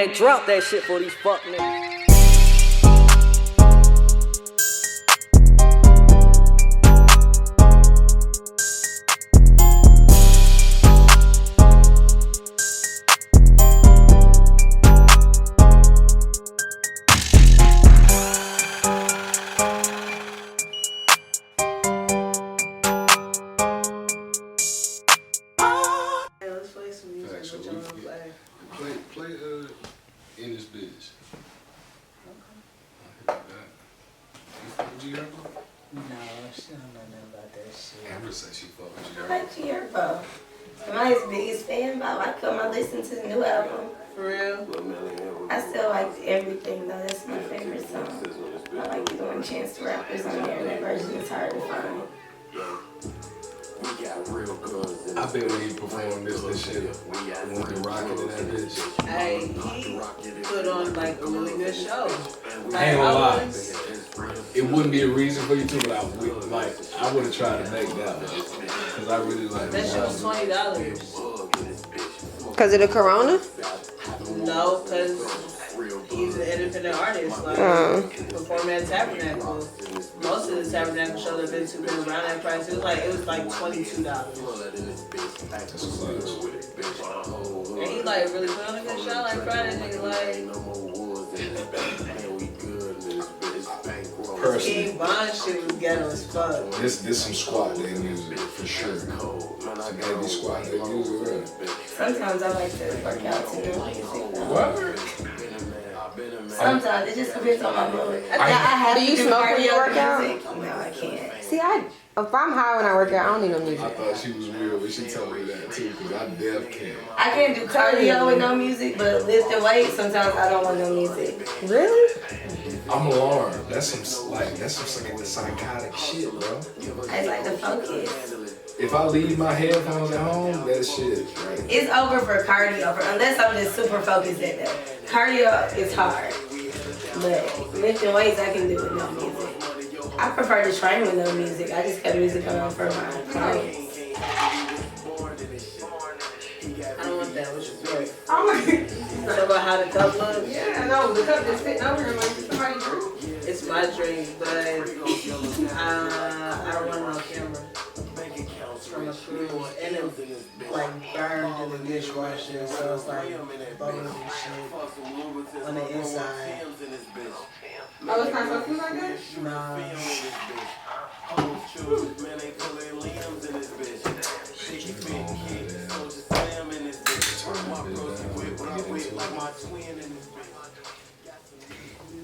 Man, drop that shit for these fuck niggas. In this bitch. Okay. Would you hear about? No, she don't know nothing about that shit. Amber said she fuck with you. I like Chilombo. I'm his biggest fan, but I come and listen to the new album. For real? I still like everything though. That's my favorite song. I like the one Chance the Rapper's on there. That version is hard to find. I bet when he performed this shit, when he rocking in that bitch. Hey, he put on like a really good show. I ain't gonna lie. It wouldn't be a reason for you to, but I would have tried to make that one. Cause I really like that shit was $20. Cause of the corona? No, cause he's an independent artist, like performing at Tabernacle. Most of the Tabernacle shows I've been to been around that price. It was like $22. And he like really put on a good show, like Friday nigga, like King Von shit was ghetto as fuck. This some squat day music for sure. Some heavy squat day music, right? Sometimes I like to work out to new music though. What? Sometimes it just depends on my mood. I have Do you to do smoke when you cardio work out? music. No, I can't. See, if I'm high when I work out, I don't need no I music. thought she was real, but she told me that too, because I damn can't. I can't do cardio with no music, but lifting weights, sometimes I don't want no music. Really? I'm alarmed. That's some psychotic shit, bro. I like to focus. If I leave my headphones at home, that shit, right? It's over for cardio, unless I'm just super focused at that. Cardio is hard, but lifting weights I can do with no music. I prefer to train with no music. I just got music on for my clients. I don't want that. What's your point? Oh my You know about how the cup looks? Yeah, I know. The cup just sitting over here like somebody drew. It's my drink, but I don't want no camera from a crew, and it's like burned in the dishwasher, so it's like bubbles and shit on the inside. Oh, it's not supposed to be like that? No.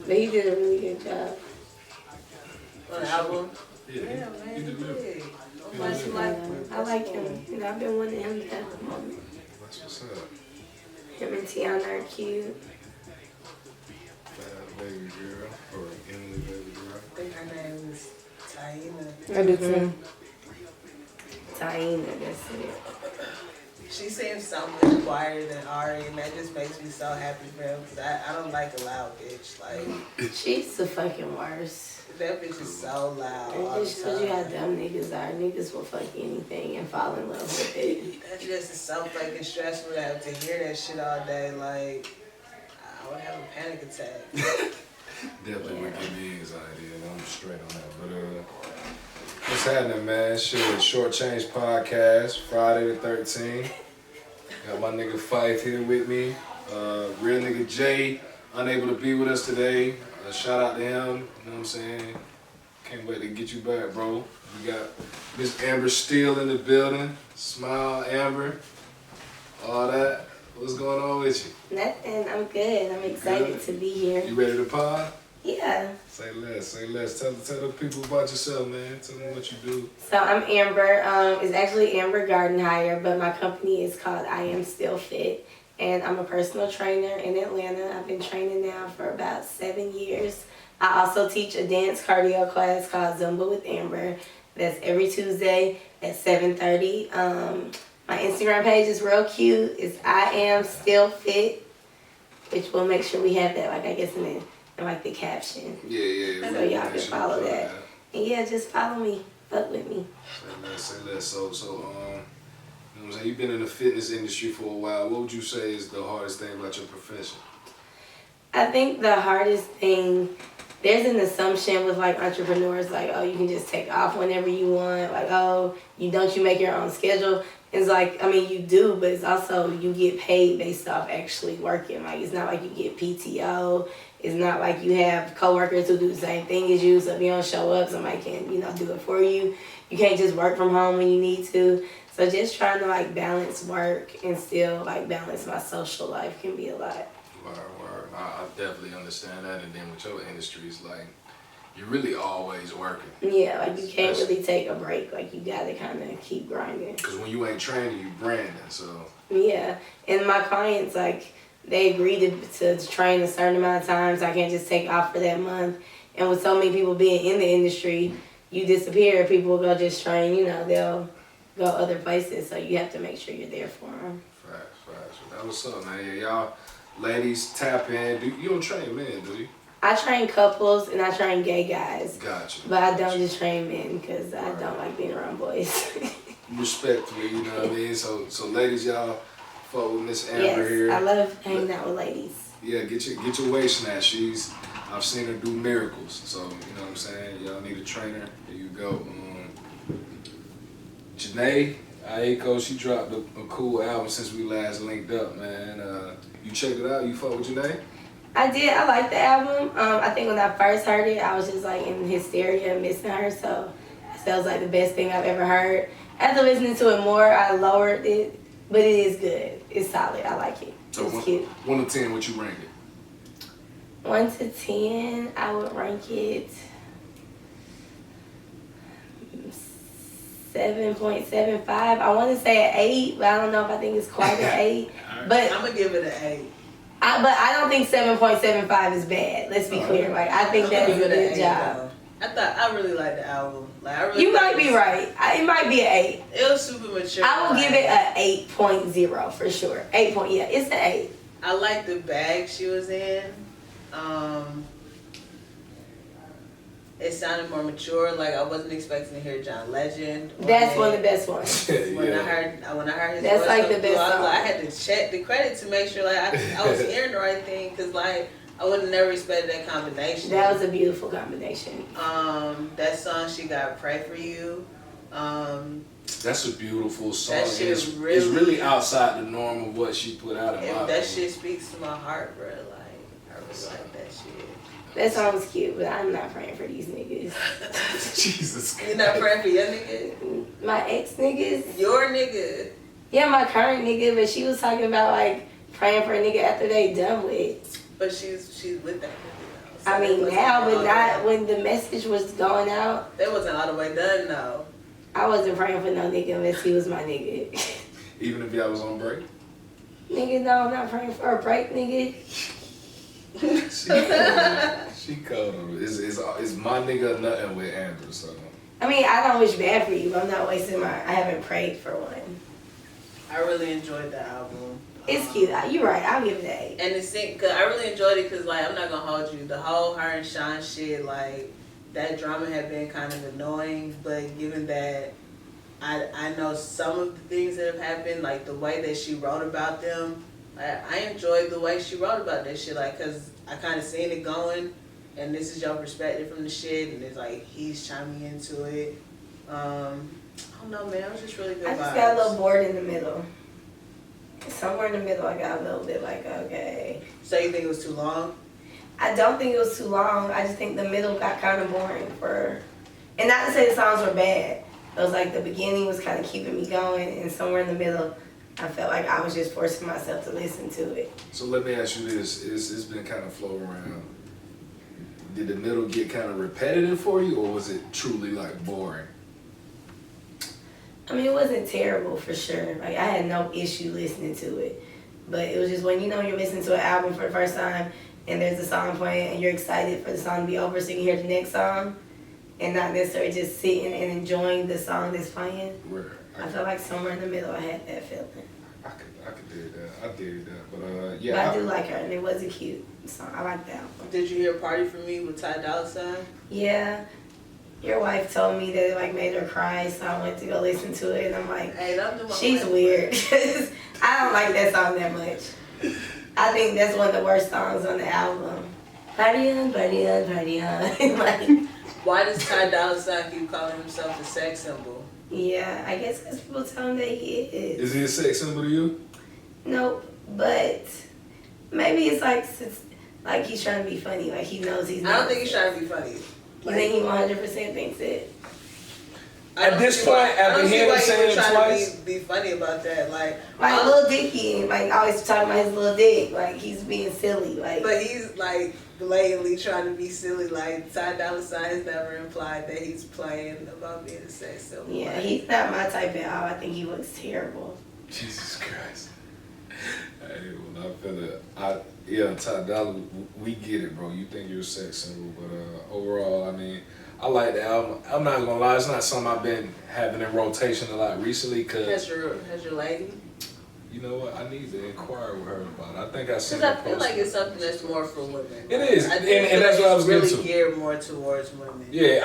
But he did a really good job. On the album? Yeah, man. he did good. I like him. You know, I've been wanting him to have a moment. That's what's up. Him and Tiana are cute. Baby girl, or Emily baby girl. I think her name is Taina. I do too. Taina, that's it. She seems so much quieter than Ari, and that just makes me so happy for him, because I don't like a loud bitch. Like, She's the fucking worst. that bitch is so loud And all the just because you time. how dumb niggas are, niggas will fuck anything and fall in love with it. That just is so fucking stressful to have to hear that shit all day. Like, I would have a panic attack. Definitely would give me anxiety, and I'm straight on that. But what's happening, man? Shit, Short Change Podcast, Friday the 13th. Got my nigga Fife here with me. Real nigga Jay, unable to be with us today. Shout out to him, you know what I'm saying? Can't wait to get you back, bro. We got Miss Amber Steele in the building. Smile, Amber. All that. What's going on with you? Nothing, I'm good. I'm excited to be here. You ready to pod? Yeah. Say less. Tell the people about yourself, man. Tell them what you do. So I'm Amber. It's actually Amber Garden Hire, but my company is called I Am Still Fit. And I'm a personal trainer in Atlanta. I've been training now for about 7 years. I also teach a dance cardio class called Zumba with Amber. That's every Tuesday at 7:30. My Instagram page is real cute. It's I Am Still Fit, which we'll make sure we have that, like I guess in like the caption. Yeah. So y'all can follow that. And yeah, just follow me. Fuck with me. Say less. So, you know what I'm saying? You've been in the fitness industry for a while. What would you say is the hardest thing about your profession? I think the hardest thing, there's an assumption with like entrepreneurs, like, oh, you can just take off whenever you want, like, oh, you make your own schedule. It's like, I mean, you do, but it's also you get paid based off actually working. Like, it's not like you get PTO. It's not like you have coworkers who do the same thing as you. So if you don't show up, somebody can, do it for you. You can't just work from home when you need to. So just trying to like balance work and still like balance my social life can be a lot. Word. I definitely understand that. And then with your industry, it's like you're really always working. Yeah, like you can't really take a break. Like you gotta kind of keep grinding. Because when you ain't training, you branding. So yeah, and my clients like they agree to train a certain amount of times. I can't just take off for that month. And with so many people being in the industry, you disappear. People will go just train. They'll go other places. So you have to make sure you're there for them. Facts. That what's up, man. Yeah, y'all ladies tap in. You don't train men, do you? I train couples and I train gay guys. Gotcha. But I don't just train men because I don't like being around boys. Respectfully, you know what I mean? So ladies, y'all fuck with Miss Amber here. Yes, I love hanging out with ladies. Yeah, get your waist snatched. I've seen her do miracles. So, you know what I'm saying? Y'all need a trainer. Here you go. Jhené Aiko, she dropped a cool album since we last linked up, man. You checked it out? You fuck with Jhené? I did. I liked the album. I think when I first heard it, I was just like in hysteria missing her. So that was like the best thing I've ever heard. After listening to it more, I lowered it, but it is good. It's solid. I like it. It's cute. 1 to 10, what you rank it? 1 to 10, I would rank it 7.75. I want to say an 8, but I don't know if I think it's quite an 8. But I'm gonna give it an 8. But I don't think 7.75 is bad. Let's be clear. Like I think that's a good job. I really like the album. You might be right. It might be an 8. It was super mature. I will give it an 8.0 for sure. 8 point. Yeah, it's an 8. I like the bag she was in. It sounded more mature. Like I wasn't expecting to hear John Legend. That's one of the best ones. When I heard his that's voice like the through, best song. I had to check the credit to make sure I was hearing the right thing because I would have never expected that combination. That was a beautiful combination. That song she got "Pray for You." That's a beautiful song. That shit it's really outside the norm of what she put out in my that opinion. shit speaks to my heart, bro. Like I really like that shit. That song was cute, but I'm not praying for these niggas. Jesus. You're not praying for your nigga? My ex niggas? Your nigga? Yeah, my current nigga, but she was talking about like praying for a nigga after they done with. But she's with that nigga now. So I mean now, but not when the message was going out. That wasn't all the way done though. I wasn't praying for no nigga unless he was my nigga. Even if y'all was on break? Nigga, no, I'm not praying for a break, nigga. She cold. Is my nigga nothing with Amber, so. I mean, I don't wish bad for you, but I'm not wasting I haven't prayed for one. I really enjoyed the album. It's cute. You're right. I'll give it an 8. And cause I really enjoyed it because I'm not gonna hold you. The whole her and Sean shit, that drama had been kind of annoying, but given that I know some of the things that have happened, like the way that she wrote about them, I enjoyed the way she wrote about that shit, cause I kind of seen it going, and this is your perspective from the shit, and it's like he's chiming into it. I don't know, man. It was just really good. I just got a little bored in the middle. Somewhere in the middle, I got a little bit okay. So you think it was too long? I don't think it was too long. I just think the middle got kind of boring and not to say the songs were bad. It was like the beginning was kind of keeping me going, and somewhere in the middle, I felt like I was just forcing myself to listen to it. So let me ask you this. It's been kind of floating around. Did the middle get kind of repetitive for you, or was it truly boring? I mean, it wasn't terrible for sure. I had no issue listening to it. But it was just when you're listening to an album for the first time and there's a song playing and you're excited for the song to be over so you can hear the next song and not necessarily just sitting and enjoying the song that's playing. Right. I felt like somewhere in the middle I had that feeling. I could dig that. I dig that. But yeah. But I do like her, and it was a cute song. I like that one. Did you hear "Party for Me" with Ty Dolla $ign? Yeah. Your wife told me that it made her cry, so I went to go listen to it, and I'm like, hey, don't do my she's wife. weird. I don't like that song that much. I think that's one of the worst songs on the album. Party on, party on, party on. Like, Why does Ty Dolla $ign keep calling himself a sex symbol? yeah, I guess because people tell him that he is. Is he a sex symbol to you? Nope, but maybe it's like he's trying to be funny. Like he knows he's not. I don't think he's trying to be funny. You think he 100% thinks it? At this point, after hearing him say it twice, be funny about that. Like Lil Dicky, like always talking about his little dick. Like he's being silly. Like, but he's like blatantly trying to be silly. Like Ty Dolla $ign has never implied that he's playing about being a sex symbol. yeah, like, he's not my type at all. I think he looks terrible. Jesus Christ. Hey, well, I feel it. Yeah, Ty Dolla, we get it, bro. You think you're a sex symbol, but overall, I mean, I like the album. I'm not gonna lie, it's not something I've been having in rotation a lot recently. Cause has your lady? you know what, I need to inquire with her about it. I think I seen Because her I feel post like it's something that's more for women. It is, I and feel that's like what I was it's getting really to. geared more towards women. Yeah,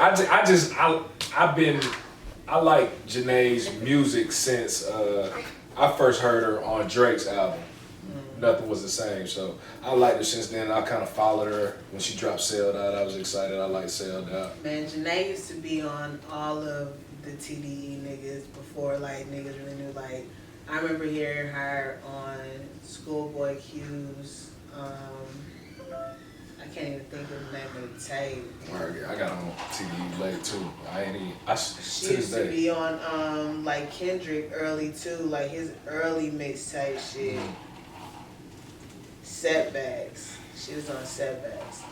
I like Jhené's music since I first heard her on Drake's album. Nothing was the same, so I liked her since then. I kind of followed her when she dropped Sailed Out. I was excited. I liked Sailed Out. Man, Jhené used to be on all of the TDE niggas before like niggas really knew. Like I remember hearing her on Schoolboy Q's. I can't even think of the name of the tape. I got on TV late too. She used to be on like Kendrick early too, like his early mixtape shit. Setbacks. She was on Setbacks.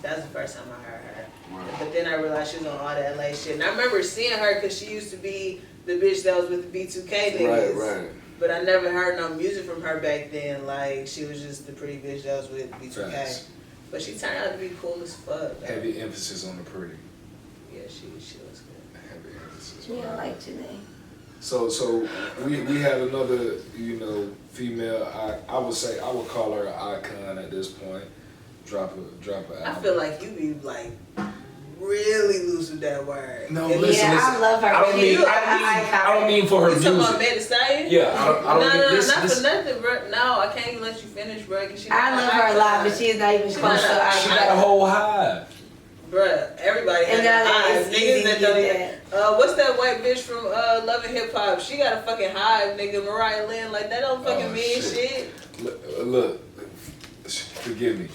That's the first time I heard her. Right. But then I realized she was on all that LA shit. And I remember seeing her because she used to be the bitch that was with the B2K niggas. Right. But I never heard no music from her back then. Like, she was just the pretty bitch that was with B2K. Facts. But she turned out to be cool as fuck, though. Heavy emphasis on the pretty. Yeah, she was good. Heavy emphasis. Yeah, I like Jhené. So we had another, female. I would call her an icon at this point. Drop an album. I feel like you be like really loose with that word. No, And listen. I love her. I don't mean for her You music. talking about Meg Thee Stallion? Yeah, I don't No, mean this. not for nothing, bro. No, I can't even let you finish, bro. I love her a lot, but she is not even She's close not to a- She got a whole hive. Bruh, everybody has And a now hive. it's easy Niggas to that get don't even. What's that white bitch from Love and Hip Hop? She got a fucking hive, nigga. Mariah Lynn, like that don't fucking mean shit. Look, forgive me.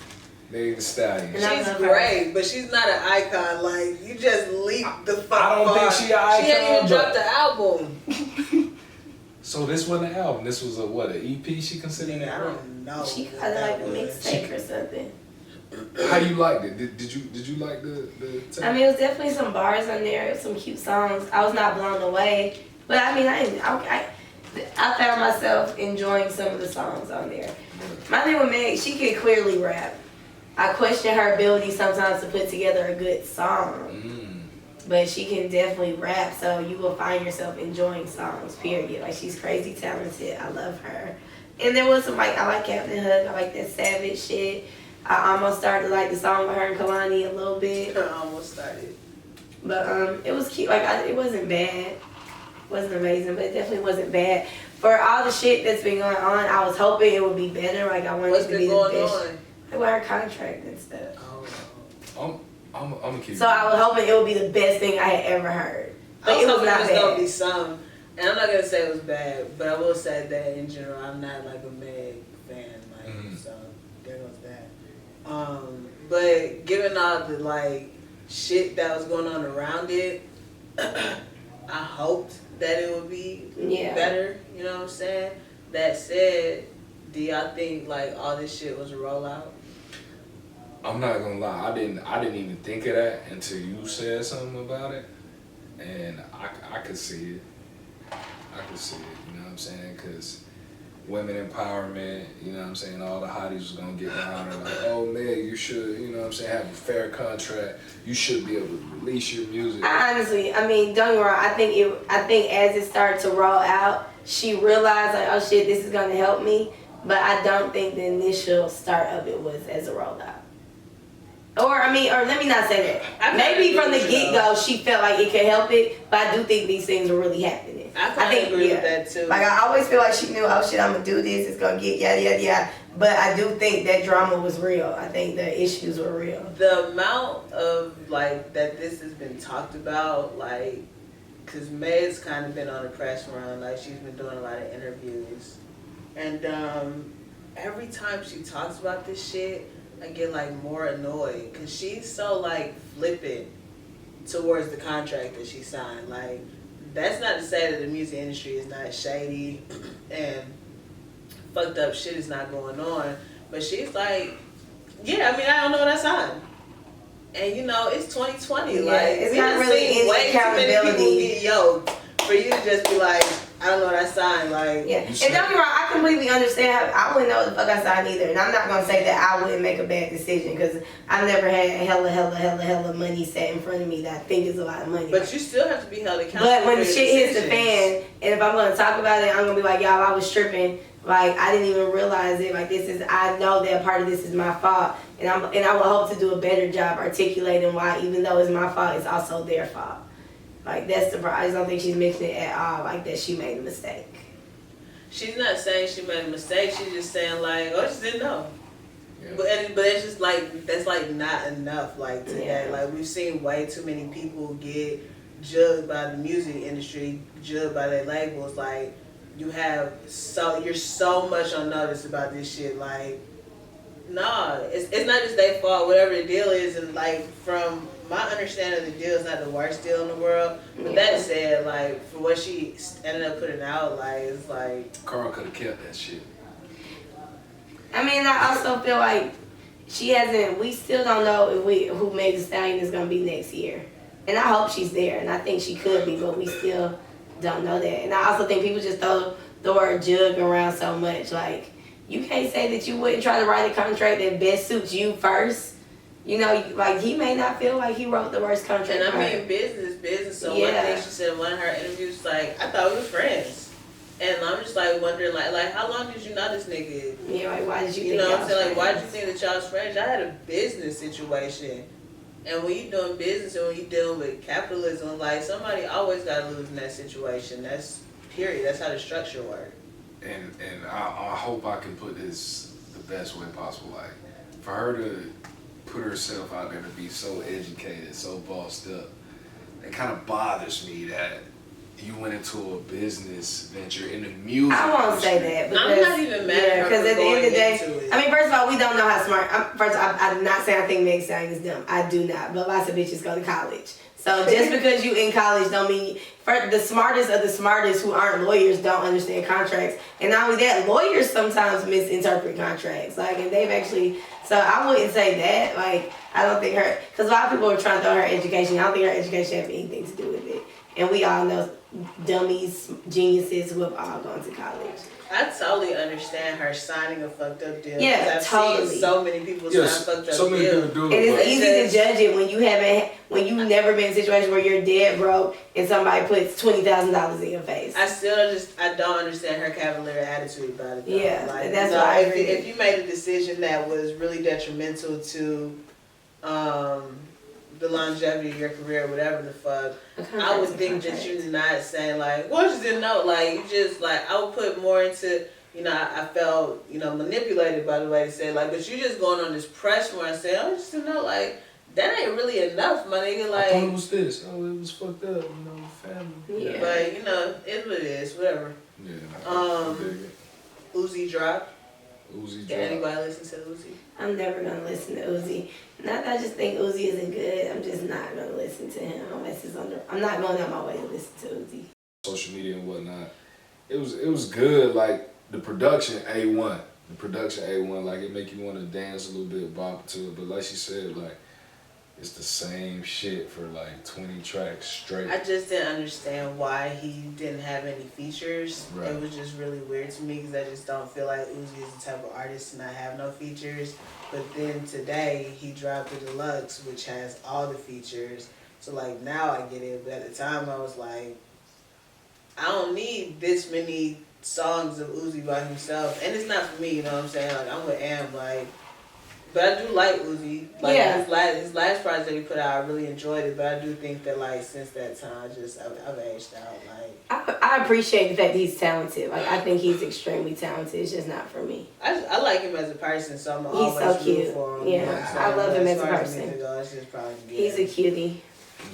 Meg Thee Stallion. And I She's love her. great, but she's not an icon. Like you just leap the fuck. I don't think she an icon, She hadn't even but- dropped the album. So this wasn't an album. This was an EP she considered Nigga, it? I don't know. She what got that like a was. mixtape or something. How you liked it? Did you like the tape? I mean, it was definitely some bars on there, some cute songs. I was not blown away, but I mean, I found myself enjoying some of the songs on there. My thing with Meg, she could clearly rap. I question her ability sometimes to put together a good song, but she can definitely rap. So you will find yourself enjoying songs. Period. Like she's crazy talented. I love her. And there was some I like Captain Hook. I like that Savage shit. I almost started to like the song with her and Kalani a little bit. I almost started. But it was cute. Like it wasn't bad. It wasn't amazing, but it definitely wasn't bad. For all the shit that's been going on, I was hoping it would be better. Like I wanted What's it to been be the going best. on? Like with her contract and stuff. I'm gonna keep. So I was hoping it would be the best thing I had ever heard. But I was it was hoping not it was gonna bad. be some, and I'm not gonna say it was bad, but I will say that in general, I'm not like a Meg fan, like so there goes that. But given all the like shit that was going on around it, I hoped that it would be better. You know what I'm saying? That said, do y'all think like all this shit was a rollout? I'm not gonna lie. I didn't even think of that until you said something about it, and I could see it. I could see it. You know what I'm saying? Because women empowerment. You know what I'm saying? All the hotties was gonna get behind her like, oh man, you should. You know what I'm saying? Have a fair contract. You should be able to release your music. Honestly, I mean, don't get me wrong. I think as it started to roll out, she realized like, oh shit, this is gonna help me. But I don't think the initial start of it was as a rollout. Or let me not say that. Maybe from the get-go, she felt like it could help it, but I do think these things are really happening. I think agree with that too. Like I always feel like she knew, oh shit, I'm gonna do this. It's gonna get yada yada yada. But I do think that drama was real. I think the issues were real. The amount of like that this has been talked about, like, cause Meg's kind of been on a press run. Like she's been doing a lot of interviews, and every time she talks about this shit, I get like more annoyed because she's so like flippant towards the contract that she signed. Like, that's not to say that the music industry is not shady and fucked up shit is not going on, but she's like, yeah, I mean, I don't know what I signed. And you know, it's 2020. Yeah, like, it's we not done really seen any way too many accountability. people get yoked for you to just be like, I don't know what I signed. Like, Yeah, and don't get me wrong, I completely understand. I wouldn't know what the fuck I signed either, and I'm not gonna say that I wouldn't make a bad decision because I've never had hella money set in front of me that I think is a lot of money. but you still have to be held accountable. But when for the your shit hits the decisions. fan, and if I'm gonna talk about it, I'm gonna be like, y'all, I was tripping. Like, I didn't even realize it. Like, I know that part of this is my fault, and I will hope to do a better job articulating why, even though it's my fault, it's also their fault. Like, that's the problem. I just don't think she's mentioning it at all, like that she made a mistake. She's not saying she made a mistake. She's just saying like, oh, she just didn't know. Yeah. But it's just like, that's like not enough. Like today, Yeah. like we've seen way too many people get judged by the music industry, judged by their labels. Like, you're so much on notice about this shit. Like, nah, it's not just their fault. Whatever the deal is, and like from my understanding, the deal is not the worst deal in the world. But that said, like for what she ended up putting out, like it's like Carl could have kept that shit. I mean, I also feel like we still don't know who Meg Thee Stallion is gonna be next year. And I hope she's there, and I think she could be, but we still don't know that. And I also think people just throw the word jug around so much. Like, you can't say that you wouldn't try to write a contract that best suits you first. You know, like, he may not feel like he wrote the worst contract. And I for her. mean, business. So Yeah. one thing she said in one of her interviews was like, I thought we were friends. And I'm just like wondering, like how long did you know this nigga? Yeah, like, why did you You think know what y'all I'm saying? Like, why did you friends? think that y'all was friends? I had a business situation. And when you're doing business and when you're dealing with capitalism, like, somebody always got to lose in that situation. That's period. That's how the structure works. And I hope I can put this the best way possible. Like, for her to put herself out there to be so educated, so bossed up, it kind of bothers me that you went into a business venture in the music I won't say industry. that because I'm not even mad at her because for at the end of the going into day, it. I mean, first of all, we don't know how smart. First, I'm not saying I think Meg Thee Stallion is dumb. I do not, but lots of bitches go to college. So just because you in college don't mean the smartest of the smartest who aren't lawyers don't understand contracts. And not only that, lawyers sometimes misinterpret contracts. Like, and they've actually. So I wouldn't say that. Like, I don't think because a lot of people are trying to throw her education. I don't think her education has anything to do with it. And we all know dummies, geniuses who have all gone to college. I totally understand her signing a fucked up deal. Yeah, 'Cause I've totally. seen so many people Yes, sign fucked up so many deals. people do And it. it's but- easy to judge it when you've never been in a situation where you're dead broke and somebody puts $20,000 in your face. I don't understand her cavalier attitude about it. Though. Yeah, like, that's you know, why I if, agree. if you made a decision that was really detrimental to the longevity of your career, whatever the fuck, I would think that you're not saying like, well, I just didn't know. Like, you just like, I would put more into, you know, I felt, you know, manipulated by the way they said, like, but you just going on this press run and saying, oh, I just didn't know, like, that ain't really enough, my nigga. I thought it Like, was this. Oh, it was fucked up. You know, family. Yeah. but you know, it's what it is, whatever. Yeah. I dig it. Uzi dropped. Uzi Did drop. anybody listen to Uzi? I'm never gonna listen to Uzi. Not that I just think Uzi isn't good. I'm just not gonna listen to him unless it's I'm not going out my way to listen to Uzi. Social media and whatnot. It was good. Like, the production A1. The production A1. Like, it make you want to dance a little bit, bop to it. But like she said, like, it's the same shit for like 20 tracks straight. I just didn't understand why he didn't have any features. Right. It was just really weird to me because I just don't feel like Uzi is the type of artist to not have no features. But then today he dropped the deluxe, which has all the features. So like now I get it, but at the time I was like, I don't need this many songs of Uzi by himself, and it's not for me. You know what I'm saying? Like, I'm with Am. Like, But I do like Uzi. Like Yeah. his last project he put out, I really enjoyed it. But I do think that like since that time, I've aged out. Like I appreciate the fact that he's talented. Like I think he's extremely talented. It's just not for me. I like him as a person, so I'm He's always so cute. root for him. Yeah, You know what I'm saying? I love But him as a far person. music go, it's just probably, He's a cutie.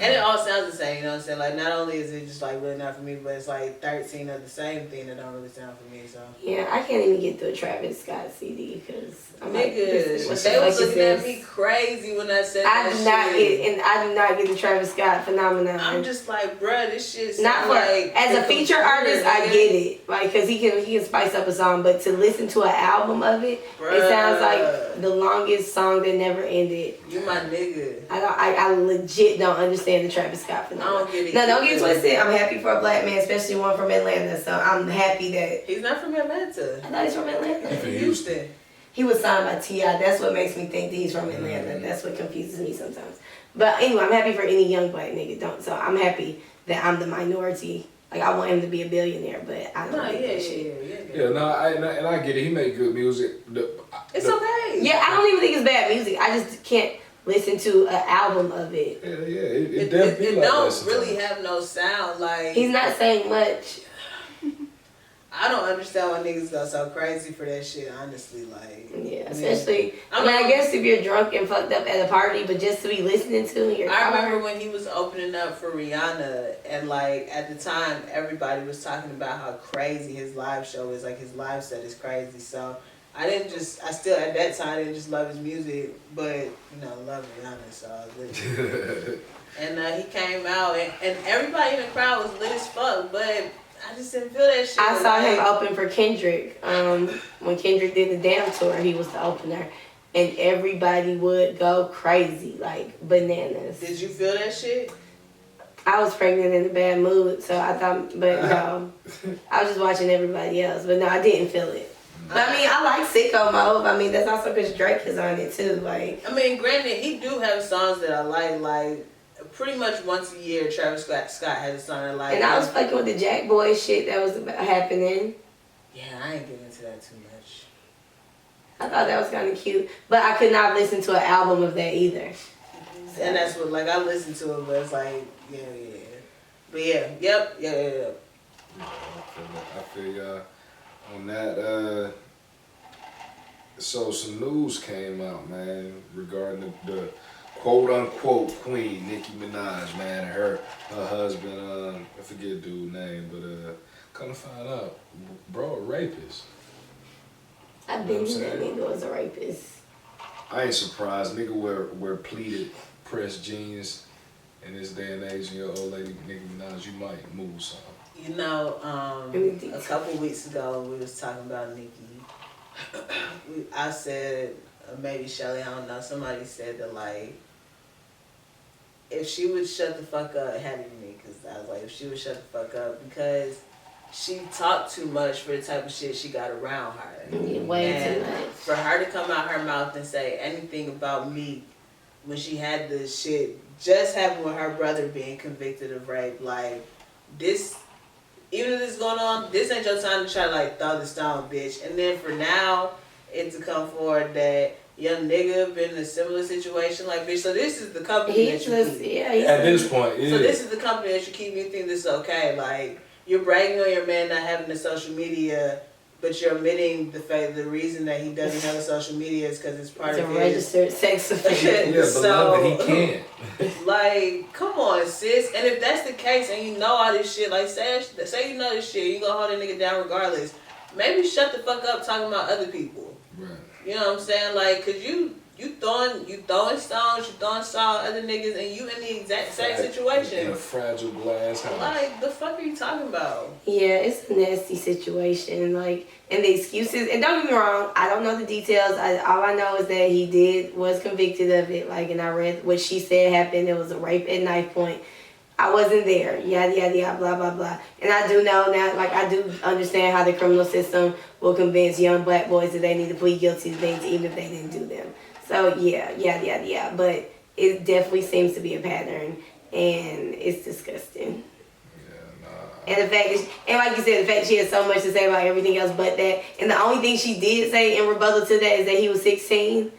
And it all sounds the same, you know what I'm saying? Like, not only is it just, like, really not for me, but it's, like, 13 of the same thing that don't really sound for me, so. Yeah, I can't even get through a Travis Scott CD because I'm like, Nigga, what the they was fuck is looking at this? me crazy when I said I that do not shit. get, and I do not get the Travis Scott phenomenon. I'm just like, bruh, this shit not sound for like... as a the feature computer, artist, I nigga. get it, like, cause he can spice up a song, but to listen to an album of it, it sounds like the longest song that never ended. You my nigga. I legit don't understand the Travis Scott phenomenon. I don't get it. No, don't get twisted. I'm happy for a black man, especially one from Atlanta. So I'm happy that He's not from Atlanta. I thought he's from Atlanta. He's from Houston. He was signed by T.I. That's what makes me think that he's from Atlanta. That's what confuses me sometimes. But anyway, I'm happy for any young black nigga. So I'm happy that I'm the minority. Like I want him to be a billionaire, but I don't think that shit. Yeah, no, I get it. He make good music. It's okay. Yeah, I don't even think it's bad music. I just can't listen to an album of it. Yeah, it definitely It like don't that really sometimes. have no sound. Like He's not saying much. I don't understand why niggas go so crazy for that shit. Honestly, like Yeah, especially. I mean, I guess if you're drunk and fucked up at a party, but just to be listening to in your car. I remember when he was opening up for Rihanna, and like at the time, everybody was talking about how crazy his live show is. Like his live set is crazy. So I still at that time I didn't just love his music, but love Rihanna. So I was lit. And he came out, and everybody in the crowd was lit as fuck, but I just didn't feel that shit. I saw him open for Kendrick. When Kendrick did the Damn Tour, he was the opener. And everybody would go crazy, like bananas. Did you feel that shit? I was pregnant in a bad mood, so I thought, but no. I was just watching everybody else, but no, I didn't feel it. But I mean, I like Sicko Mode. I mean, that's also because Drake is on it too. Like, I mean, granted, he do have songs that I like pretty much once a year, Travis Scott has a song I like. And I was fucking with the Jack Boy shit that was happening. Yeah, I ain't getting into that too much. I thought that was kind of cute, but I could not listen to an album of that either. So. And that's what, like, I listened to it, but it's like, yeah. But yeah, yeah. I feel y'all on that. So some news came out, man, regarding the quote unquote queen, Nicki Minaj, man, and her husband, I forget dude's name, but come to find out, bro, a rapist. I've been to that nigga was a rapist. I ain't surprised. Nigga wear pleated pressed jeans in this day and age, and your old lady Nicki Minaj, you might move some. A couple weeks ago we was talking about Nicki. I said, maybe Shelly, I don't know, somebody said that like, if she would shut the fuck up, it had to be me, because I was like, if she would shut the fuck up, because she talked too much for the type of shit she got around her. Way too much. For her to come out her mouth and say anything about me when she had the shit just happened with her brother being convicted of rape, like, this, even if this is going on, this ain't your time to try to like throw the stone, bitch. And then for now, it to come forward that young nigga been in a similar situation, like, bitch, so this is the company that you keep. At this point, yeah. So this is the company that you keep, and you think this is okay. Like, you're bragging on your man not having the social media, but you're omitting the fact, the reason that he doesn't have a social media is because it's part of his registered sex offender. Yeah, beloved, he can't. Like, come on, sis. And if that's the case, and you know all this shit, like, say you know this shit, you gonna hold a nigga down regardless. Maybe shut the fuck up talking about other people. Right. You know what I'm saying? Like, cause you throwing stones, you throwing salt at other niggas, and you in the exact same situation. In a fragile glass house. Like, the fuck are you talking about? Yeah, it's a nasty situation. Like, and the excuses, and don't get me wrong, I don't know the details. All I know is that he was convicted of it. Like, and I read what she said happened. It was a rape at knife point. I wasn't there, yada, yada, yada, blah, blah, blah. And I do know now, like, I do understand how the criminal system will convince young black boys that they need to plead guilty to things even if they didn't do them. So, yeah, yada, yada, yada. But it definitely seems to be a pattern, and it's disgusting. And the fact that, and like you said, the fact that she has so much to say about everything else but that. And the only thing she did say in rebuttal to that is that he was 16.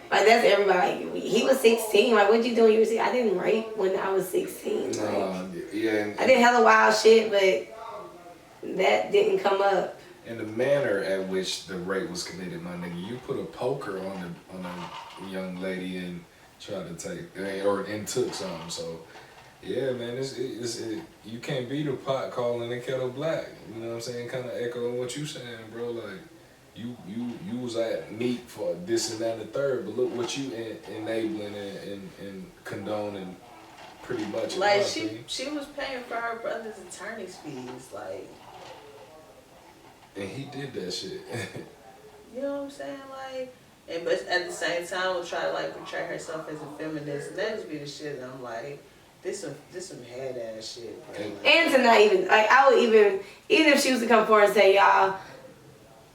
Like, that's everybody. Like, he was 16. Like, what'd you do when you were 16? I didn't rape when I was 16. Yeah. I did hella wild shit, but that didn't come up. And the manner at which the rape was committed, my nigga, you put a poker on a young lady and tried to take, and took something. So, yeah, man, you can't beat a pot calling the kettle black. You know what I'm saying? Kind of echoing what you saying, bro. Like, you was at meat for this and that and the third, but look what you enabling and condoning pretty much. Like, she was paying for her brother's attorney's fees, like. And he did that shit. You know what I'm saying? Like, but at the same time, will try to like portray herself as a feminist, and that just be the shit. And I'm like, this some head ass shit. And to not even like, I would even if she was to come forward and say, y'all,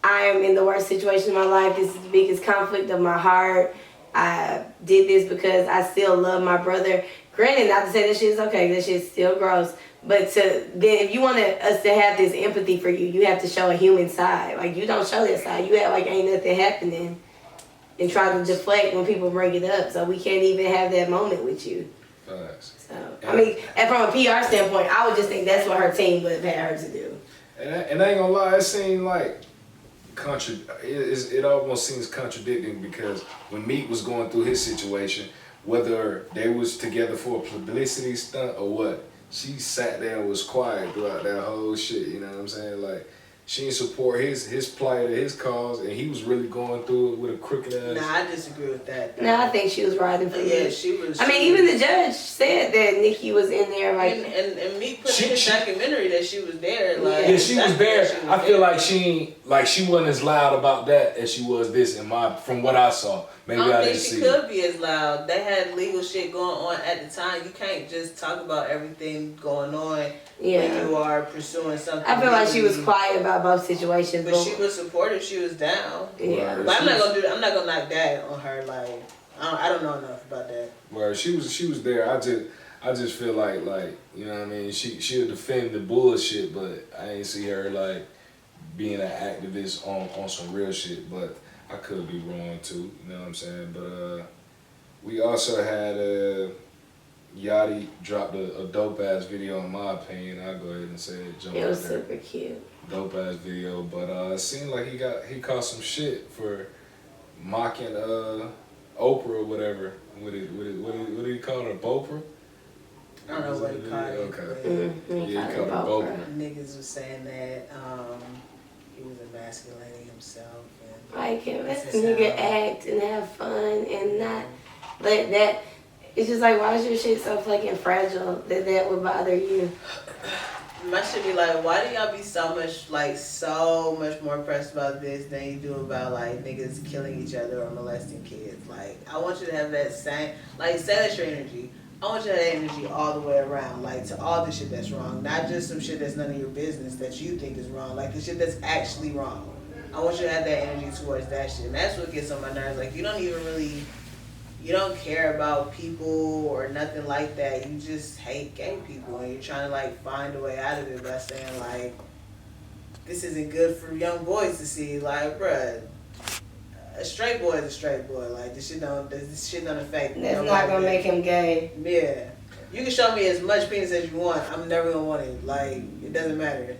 I am in the worst situation in my life. This is the biggest conflict of my heart. I did this because I still love my brother. Granted, not to say that shit's okay. That shit's still gross. But then if you want us to have this empathy for you, you have to show a human side. Like, you don't show that side. You act like ain't nothing happening and try to deflect when people bring it up. So we can't even have that moment with you. Facts. So, I mean, and from a PR standpoint, I would just think that's what her team would have had her to do. And I ain't gonna lie, it seemed like it almost seems contradicting, because when Meek was going through his situation, whether they was together for a publicity stunt or what, she sat there and was quiet throughout that whole shit, you know what I'm saying? Like, she didn't support his plight or his cause, and he was really going through it with a crooked ass. Nah, I disagree with that. No, I think she was riding for Yeah, Meek. she was. I mean, even the judge said that Nicki was in there, like, and Meek put in his documentary that she was there. Like, yeah, she was there. I feel like she wasn't as loud about that as she was this from what I saw. Maybe I don't didn't think see she could be as loud. They had legal shit going on at the time. You can't just talk about everything going on when you are pursuing something. I feel like she was quiet about both situations. But she was supportive. She was down. Yeah. But I'm not gonna knock that on her. Like, I don't know enough about that. Well, she was there. I just feel like you know what I mean. She'll defend the bullshit, but I ain't see her like being an activist on some real shit. But I could be wrong too. You know what I'm saying? But we also had Yachty dropped a dope ass video, in my opinion. I'll go ahead and say it. It was super cute. Dope ass video, but it seemed like he caught some shit for mocking Oprah or whatever. What did he call her? Boprah? I don't know what he called her. Okay. Yeah, he called her Boprah. Niggas was saying that he was emasculating himself. And like, let the nigga act and have fun and not let that. It's just like, why is your shit so fucking fragile that would bother you? My shit be like, why do y'all be so much more pressed about this than you do about like niggas killing each other or molesting kids? Like, I want you to have that same, like, say that's your energy. I want you to have that energy all the way around, like, to all the shit that's wrong, not just some shit that's none of your business that you think is wrong, like the shit that's actually wrong. I want you to have that energy towards that shit, and that's what gets on my nerves. Like, you don't care about people or nothing like that. You just hate gay people, and you're trying to like find a way out of it by saying like, this isn't good for young boys to see. Like, bruh, a straight boy is a straight boy. Like, this shit don't affect. That's not gonna make him gay. Yeah, you can show me as much penis as you want. I'm never gonna want it. Like, it doesn't matter.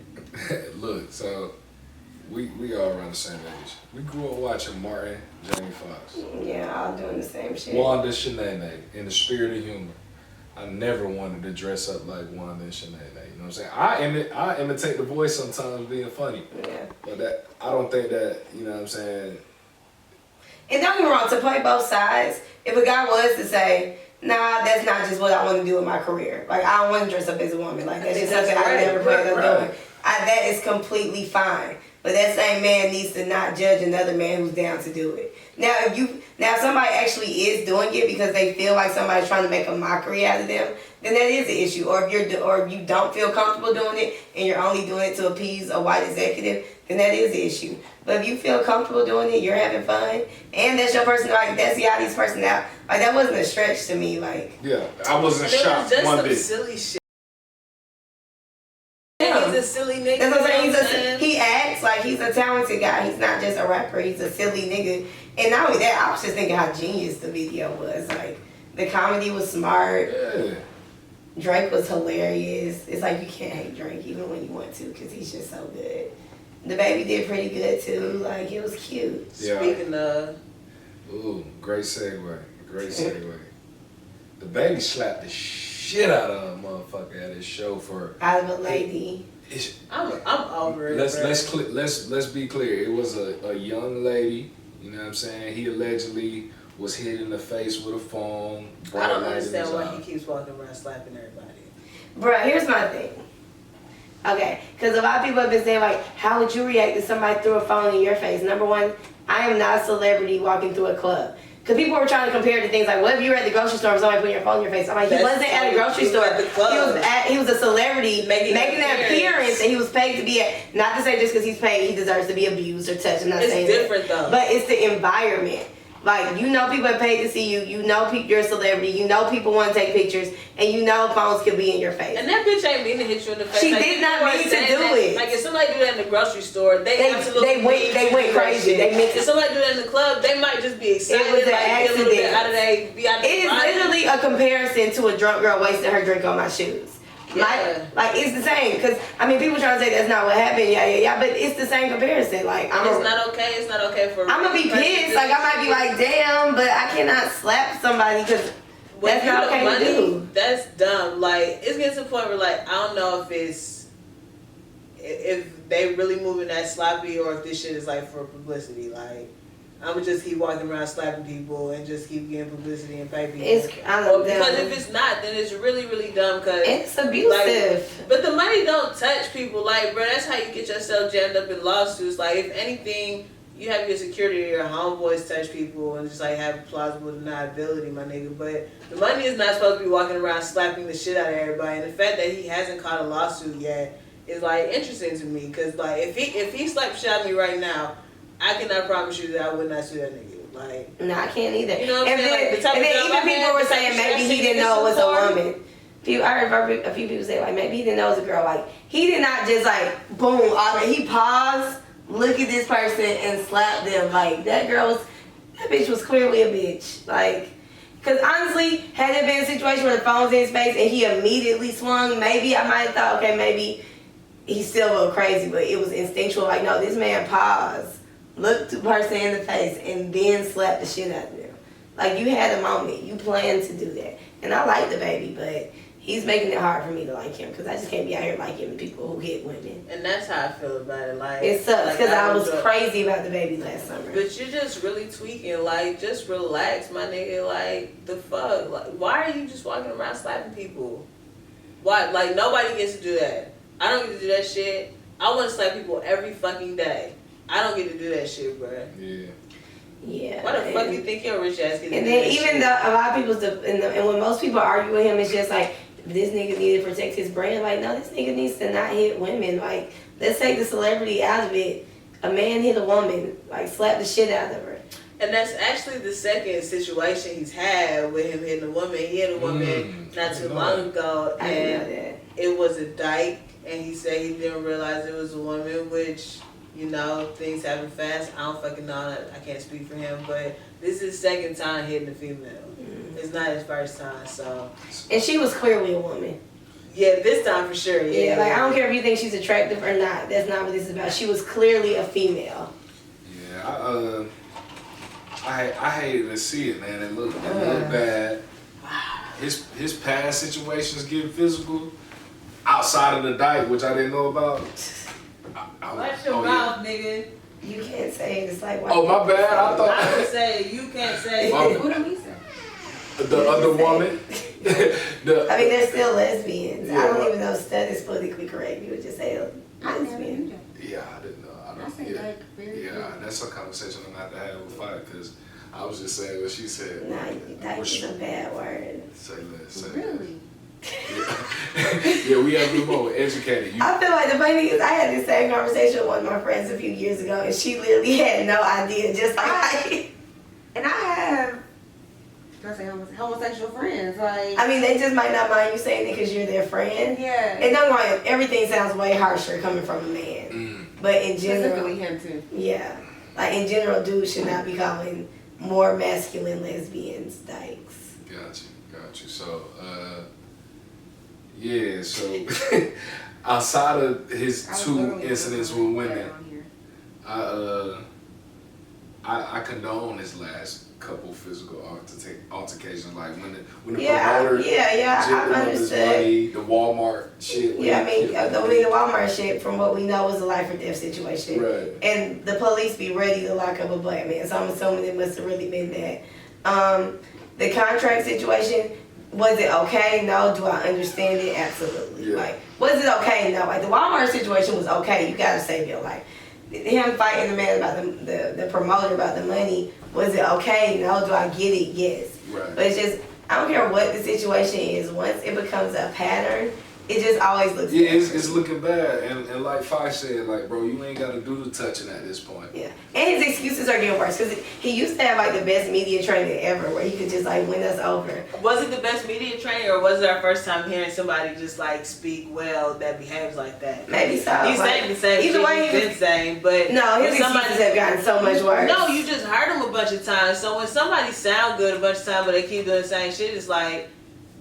Look, so we all around the same age. We grew up watching Martin, Jamie Foxx. Yeah, all doing the same shit. Wanda Shanae, in the spirit of humor. I never wanted to dress up like Wanda and Shanae. You know what I'm saying? I imitate the voice sometimes being funny. Yeah. But I don't think that, you know what I'm saying? And don't get me wrong, to play both sides, if a guy was to say, nah, that's not just what I want to do in my career. Like, I don't want to dress up as a woman. Like, that's just something I never planned on doing. That is completely fine. But that same man needs to not judge another man who's down to do it. Now, if somebody actually is doing it because they feel like somebody's trying to make a mockery out of them, then that is an issue. Or if you don't feel comfortable doing it and you're only doing it to appease a white executive, then that is the issue. But if you feel comfortable doing it, you're having fun, and that's your person, like, that's Yachty's personality. Like, that wasn't a stretch to me. Like, yeah, I wasn't shocked one bit. Silly shit. He's a silly nigga. That's what I'm saying. He acts, facts. Like, he's a talented guy. He's not just a rapper. He's a silly nigga. And not only that, I was just thinking how genius the video was. Like, the comedy was smart. Yeah. Drake was hilarious. It's like you can't hate Drake even when you want to because he's just so good. DaBaby did pretty good too. Like, it was cute. Yeah. Speaking of, Ooh, great segue. Great segue. DaBaby slapped the shit out of a motherfucker at his show for. Out of a lady. I'm over it. Let's be clear. It was a young lady. You know what I'm saying? He allegedly was hit in the face with a phone. I don't understand why he keeps walking around slapping everybody. Bruh, here's my thing. Okay, because a lot of people have been saying, like, how would you react if somebody threw a phone in your face? Number one, I am not a celebrity walking through a club. Because people were trying to compare to things like, what if you were at the grocery store and somebody put your phone in your face? I'm like, he wasn't at a grocery store. He was a celebrity making an appearance, and he was paid to be at, not to say just because he's paid, he deserves to be abused or touched. I'm not saying it's different though. But it's the environment. Like, you know people are paid to see you. You know you're a celebrity. You know people want to take pictures. And you know phones could be in your face. And that bitch ain't mean to hit you in the face. She did not mean to do it. Like, if somebody do that in the grocery store, they absolutely went crazy. They meant to. If somebody do that in the club, they might just be excited. It was an accident. It is literally a comparison to a drunk girl wasting her drink on my shoes. Yeah. Like it's the same. Because, I mean, people trying to say that's not what happened. Yeah. But it's the same comparison. Like, it's not okay. It's not okay for. I'm going to be pissed. Like, I might be like, damn, but I cannot slap somebody because that's not okay to do. That's dumb. Like, it's getting to the point where, like, I don't know if they really moving that sloppy or if this shit is, like, for publicity. Like, I'm gonna just keep walking around slapping people and just keep getting publicity and pay people. Because if it's not, then it's really, really dumb. Cause it's abusive. Like, but the money don't touch people. Like, bro, that's how you get yourself jammed up in lawsuits. Like, if anything, you have your security or your homeboys touch people and just like have plausible deniability, my nigga. But the money is not supposed to be walking around slapping the shit out of everybody. And the fact that he hasn't caught a lawsuit yet is like interesting to me. Cause like if he slapped shit at me right now, I cannot promise you that I would not sue that nigga. Like, no, I can't either. You know what I'm saying? And then even people were saying maybe he didn't know it was a woman. I heard a few people say like maybe he didn't know it was a girl. Like, he did not just like boom. He paused, look at this person and slap them. Like, that bitch was clearly a bitch. Like, because honestly, had it been a situation where the phone's in his face and he immediately swung, maybe I might have thought, okay, maybe he's still a little crazy, but it was instinctual. Like, no, this man paused, looked the person in the face, and then slapped the shit out of them. Like, you had a moment. You planned to do that. And I like DaBaby, but he's making it hard for me to like him because I just can't be out here liking people who hit women. And that's how I feel about it. Like, it sucks because I was crazy about DaBaby last summer. But you're just really tweaking. Like, just relax, my nigga. Like, the fuck? Like, why are you just walking around slapping people? Why? Like, nobody gets to do that. I don't get to do that shit. I want to slap people every fucking day. I don't get to do that shit, bro. Yeah. Why the fuck you think your rich ass get to do that? And then even though a lot of people, and when most people argue with him, it's just like, this nigga need to protect his brand. Like, no, this nigga needs to not hit women. Like, let's take the celebrity out of it. A man hit a woman, like, slap the shit out of her. And that's actually the second situation he's had with him hitting a woman. He hit a woman not too long ago, and it was a dyke, and he said he didn't realize it was a woman, which, you know, things happen fast. I don't fucking know. I can't speak for him, but this is his second time hitting a female. It's not his first time, so. And she was clearly a woman. Yeah, this time for sure. Yeah, like, I don't care if you think she's attractive or not. That's not what this is about. She was clearly a female. Yeah, I hated to see it, man. It looked bad. His past situations getting physical outside of the dyke, which I didn't know about. Watch your mouth, nigga. You can't say it. It's like, oh, my bad. I thought. I would say you can't say it. What do we say? The other woman. I mean, they're still lesbians. Yeah, I don't even know stud is politically correct. You would just say lesbian. Yeah, I didn't know. That's a conversation I'm going to have with Fight because I was just saying what she said. Nah, that is a bad word. Say less. Really? Yeah, we have to more educated. I feel like the funny thing is I had this same conversation with one of my friends a few years ago, and she literally had no idea, just like I. And I have, I say homosexual friends. Like, I mean, they just might not mind you saying it because you're their friend. Yeah. And don't worry, everything sounds way harsher coming from a man. But in general, Specifically him too. yeah, like in general, dudes should not be calling more masculine lesbians dykes. Got you. So, yeah. So, outside of his two incidents with women, I condone his last couple physical altercations, like when the promoter I understood the Walmart shit. Yeah, I mean the Walmart shit, from what we know, was a life or death situation. Right. And the police be ready to lock up a black man, so I'm assuming it must have really been that. The contract situation, was it okay? No. Do I understand it? Absolutely. Yeah. Like, was it okay? No. Like, the Walmart situation was okay. You gotta save your life. Him fighting the man about the promoter about the money, was it okay? No. Do I get it? Yes. Right. But it's just, I don't care what the situation is. Once it becomes a pattern, it just always looks bad. It's looking bad. And like Fox said, like, bro, you ain't got to do the touching at this point. Yeah. And his excuses are getting worse, because he used to have like the best media training ever, where he could just like win us over. Was it the best media training, or was it our first time hearing somebody just like speak well that behaves like that? Maybe so. He's saying the same either shit way, he's been saying, but no, his when excuses have gotten so much worse. No, you just heard him a bunch of times. So when somebody sound good a bunch of times, but they keep doing the same shit, it's like,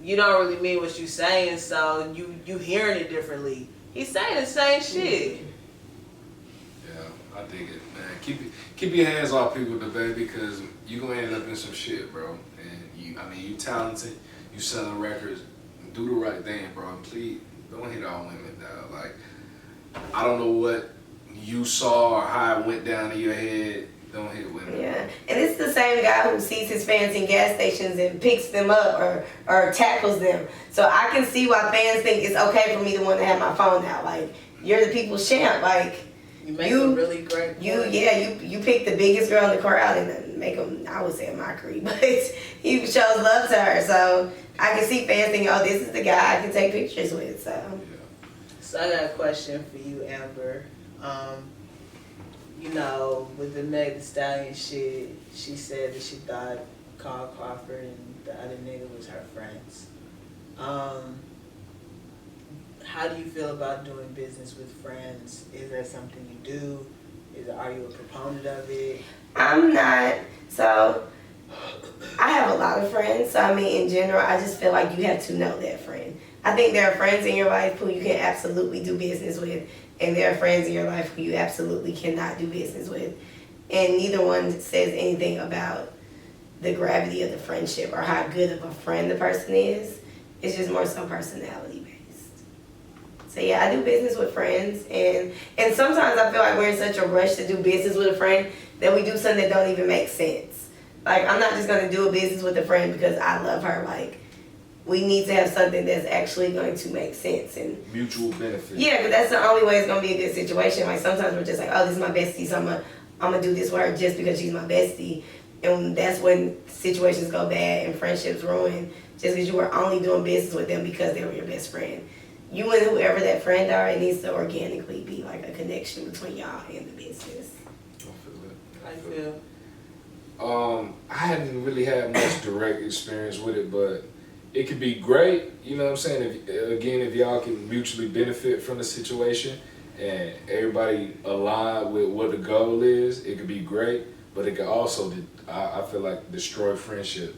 you don't really mean what you saying, so you hearing it differently. He's saying the same shit. Yeah, I dig it, man. Keep your hands off people, DaBaby, because you gonna end up in some shit, bro. And you talented, you selling records, do the right thing, bro. And please don't hit all women down. Like, I don't know what you saw or how it went down in your head. Don't hit women. Yeah, and it's the same guy who sees his fans in gas stations and picks them up or tackles them. So I can see why fans think it's okay for me to want to have my phone out. Like, you're the people's champ. Like, you make a really great point. You pick the biggest girl in the crowd and make them, I would say, a mockery, but you shows love to her. So I can see fans thinking, oh, this is the guy I can take pictures with. So I got a question for you, Amber. You know, with the Meg Thee Stallion shit, she said that she thought Carl Crawford and the other nigga was her friends. How do you feel about doing business with friends? Is that something you do? Are you a proponent of it? I'm not. So I have a lot of friends. So I mean, in general, I just feel like you have to know that friend. I think there are friends in your life who you can absolutely do business with, and there are friends in your life who you absolutely cannot do business with. And neither one says anything about the gravity of the friendship or how good of a friend the person is. It's just more so personality based. So yeah, I do business with friends, and sometimes I feel like we're in such a rush to do business with a friend that we do something that don't even make sense. Like, I'm not just gonna do a business with a friend because I love her. Like, we need to have something that's actually going to make sense and mutual benefit. Yeah, but that's the only way it's gonna be a good situation. Like, sometimes we're just like, oh, this is my bestie, so I'm gonna do this with her just because she's my bestie, and that's when situations go bad and friendships ruin just because you were only doing business with them because they were your best friend. You and whoever that friend are, it needs to organically be like a connection between y'all and the business. I feel. I hadn't really had much direct experience with it, but it could be great, you know what I'm saying? If y'all can mutually benefit from the situation and everybody align with what the goal is, it could be great, but it could also, I feel like, destroy friendship.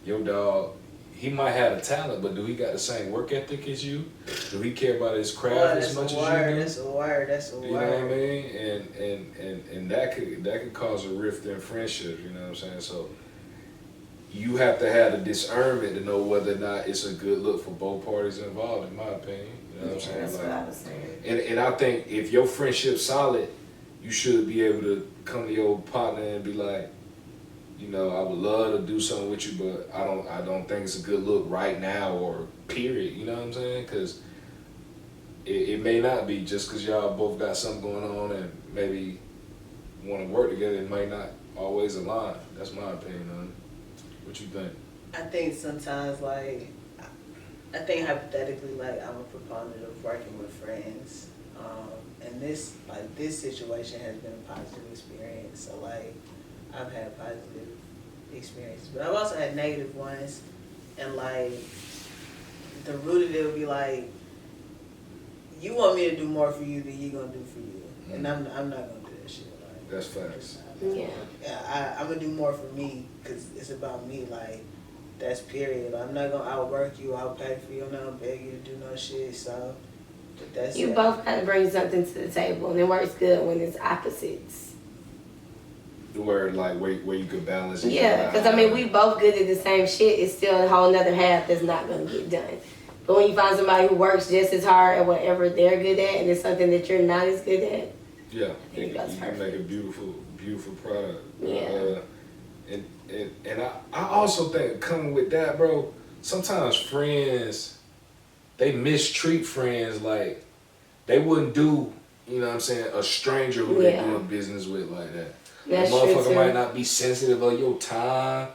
Your dog, he might have a talent, but do he got the same work ethic as you? Do he care about his craft as much as you do? That's a word. You know what I mean? And that could cause a rift in friendship, you know what I'm saying? So you have to have the discernment to know whether or not it's a good look for both parties involved, in my opinion. You know what I'm saying? That's like, what I was saying. And I think if your friendship's solid, you should be able to come to your partner and be like, you know, I would love to do something with you, but I don't think it's a good look right now, or period. You know what I'm saying? Because it may not be, just because y'all both got something going on and maybe want to work together. It might not always align. That's my opinion on it. What you think? I think sometimes, like, I think hypothetically, like, I'm a proponent of working with friends, and this situation has been a positive experience. So, like, I've had positive experiences, but I've also had negative ones, and like, the root of it would be like, you want me to do more for you than you gonna do for you. and I'm not gonna do that shit. Like, that's facts. Yeah. I'm gonna do more for me because it's about me. Like, that's period. I'm not gonna outwork you, outpay for you. I'm not gonna beg you to do no shit. So, but that's You it. both gotta bring something to the table, and it works good when it's opposites. Where you could balance each Yeah, other because I mean, we both good at the same shit. It's still a whole nother half that's not gonna get done. But when you find somebody who works just as hard at whatever they're good at, and it's something that you're not as good at, Yeah, think you that's can make a beautiful product. Yeah. And I also think coming with that, bro, sometimes friends, they mistreat friends like they wouldn't do, you know what I'm saying, a stranger who they doing business with like that. That's the motherfucker true too. might not be sensitive of your time.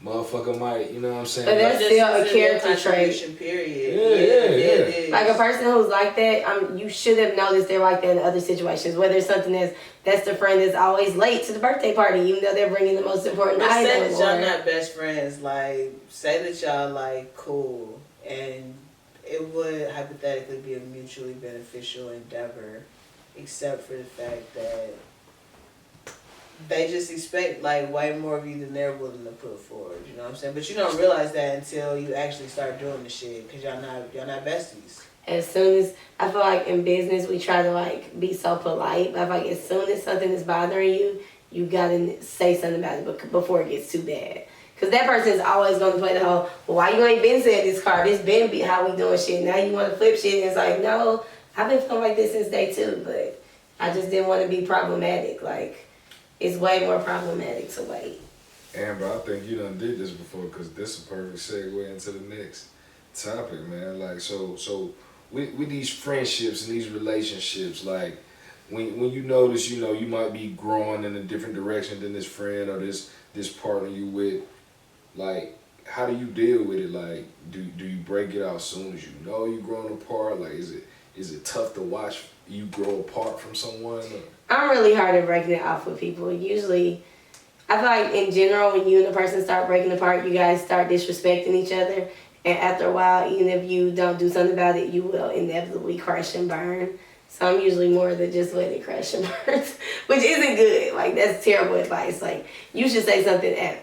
Motherfucker might, you know what I'm saying? But that's Just still a consider character contribution, trait. period. Yeah. Like a person who's like that, you should have noticed they're like that in other situations. Whether it's something that's the friend that's always late to the birthday party, even though they're bringing the most important But say item. that y'all not best friends. Like, say that y'all like cool, and it would hypothetically be a mutually beneficial endeavor, except for the fact that they just expect like way more of you than they're willing to put forward. You know what I'm saying? But you don't realize that until you actually start doing the shit, because y'all not besties. As soon as, I feel like in business we try to like be so polite, but I feel like as soon as something is bothering you, you gotta say something about it before it gets too bad. Cause that person is always gonna play the whole, well, why you ain't been saying this car? This been be how we doing shit. Now you wanna flip shit, and it's like, no, I've been feeling like this since day 2, but I just didn't want to be problematic. Like, it's way more problematic to wait. Amber, I think you done did this before, because this is a perfect segue into the next topic, man. Like, so with these friendships and these relationships, like, when you notice, you know, you might be growing in a different direction than this friend or this partner you with, like, how do you deal with it? Like, do you break it out as soon as you know you're growing apart? Like, is it tough to watch you grow apart from someone? I'm really hard at breaking it off with people. Usually, I feel like in general, when you and a person start breaking apart, you guys start disrespecting each other. And after a while, even if you don't do something about it, you will inevitably crash and burn. So I'm usually more than just let it crash and burn, which isn't good. Like, that's terrible advice. Like, you should say something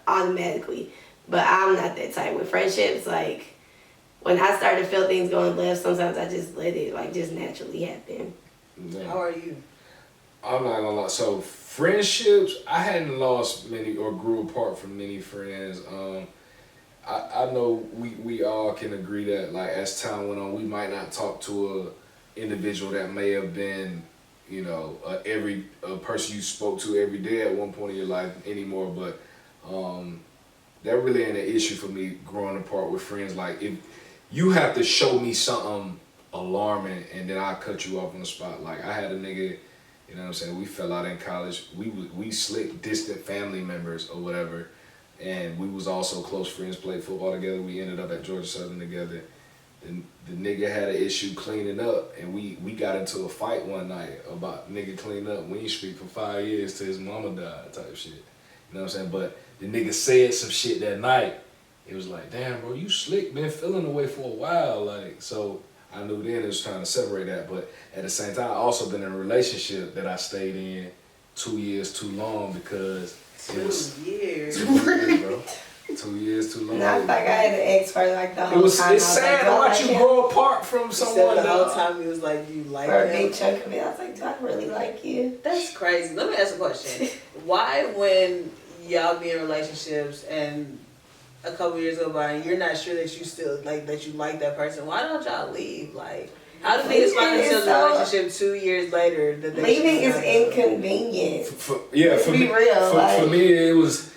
automatically. But I'm not that type. With friendships, like, when I start to feel things going left, sometimes I just let it, like, just naturally happen. No. How are you? I'm not gonna lie. So friendships, I hadn't lost many or grew apart from many friends. I know we all can agree that, like, as time went on, we might not talk to a individual that may have been, you know, a person you spoke to every day at one point in your life anymore. But that really ain't an issue for me growing apart with friends. Like, if you have to show me something alarming and then I cut you off on the spot. Like, I had a nigga, you know what I'm saying, we fell out in college. We slick distant family members or whatever, and we was also close friends, played football together. We ended up at Georgia Southern together. And the nigga had an issue cleaning up, and we got into a fight one night about nigga cleaning up Wing Street for 5 years till his mama died type shit. You know what I'm saying? But the nigga said some shit that night. It was like, damn, bro, you slick, been feeling away for a while. Like, so I knew then it was trying to separate that. But at the same time, I also been in a relationship that I stayed in 2 years too long because it was 2 years. 2 years, bro. 2 years too long. And I feel like I had an ex for like the whole time. It's sad to watch you grow apart from someone. The whole time he was like, "Do you like for a him?" big chunk of it, I was like, do I really like you? That's crazy. Let me ask a question. Why, when y'all be in relationships and a couple years go by and you're not sure that you still like that person, why don't y'all leave? Like, how do niggas find themselves in a relationship 2 years later? That they Leaving is should inconvenient. For Let's me, be real, for me, it was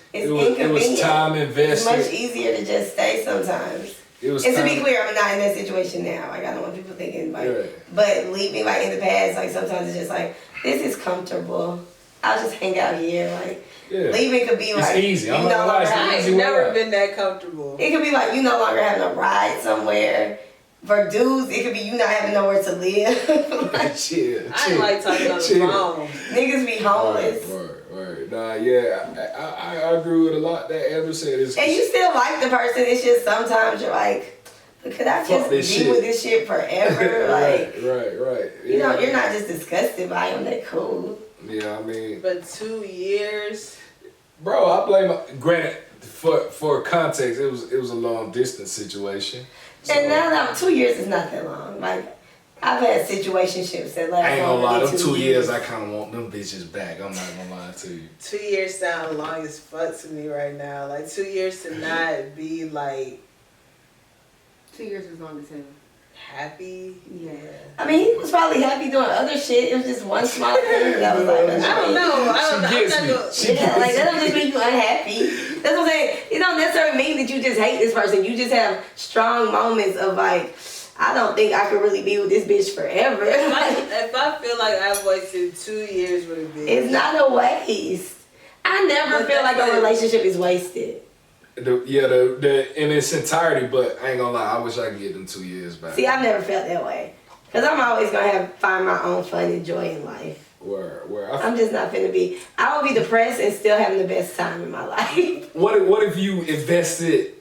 time invested. It's much easier to just stay sometimes. And to be clear, I'm not in that situation now. Like, I don't want people thinking like, but leaving, like, in the past, like, sometimes it's just like, this is comfortable. I'll just hang out here. Like, leaving could be like, it's easy. I ain't never been that comfortable. It could be like you no longer having a ride somewhere. For dudes, it could be you not having nowhere to live. Like, chill. I ain't like talking on the phone. Niggas be homeless. Right. Nah, yeah, I agree with a lot that Amber said. And you still like the person. It's just sometimes you're like, Could I Fuck just this be shit. with this shit forever? Like, right. you know, you're not just disgusted by him. That cool. Yeah, I mean, But 2 years. bro, I blame. Granted, for context, it was a long distance situation. So, And now that 2 years is not that long. Like, I've had situationships that last I ain't gonna lie, longer them than 2 years, I kind of want them bitches back. I'm not gonna lie to you. 2 years sound long as fuck to me right now. Like 2 years to not be like 2 years is long as hell. happy. Yeah. I mean, he was probably happy doing other shit. It was just one small thing that was like, I don't know. She gets I'm me. not gonna- She yeah, like gets that me. don't just mean you unhappy. That's what I'm saying. It don't necessarily mean that you just hate this person. You just have strong moments of like, I don't think I could really be with this bitch forever. If I feel like I've wasted 2 years with a bitch, It's not a waste. I never But feel like that's a like- relationship is wasted. The in its entirety, but I ain't gonna lie, I wish I could get them 2 years back. See, I've never felt that way. Because I'm always going to find my own fun and joy in life. Where I'm just not finna be. I will be depressed and still having the best time in my life. what if you invested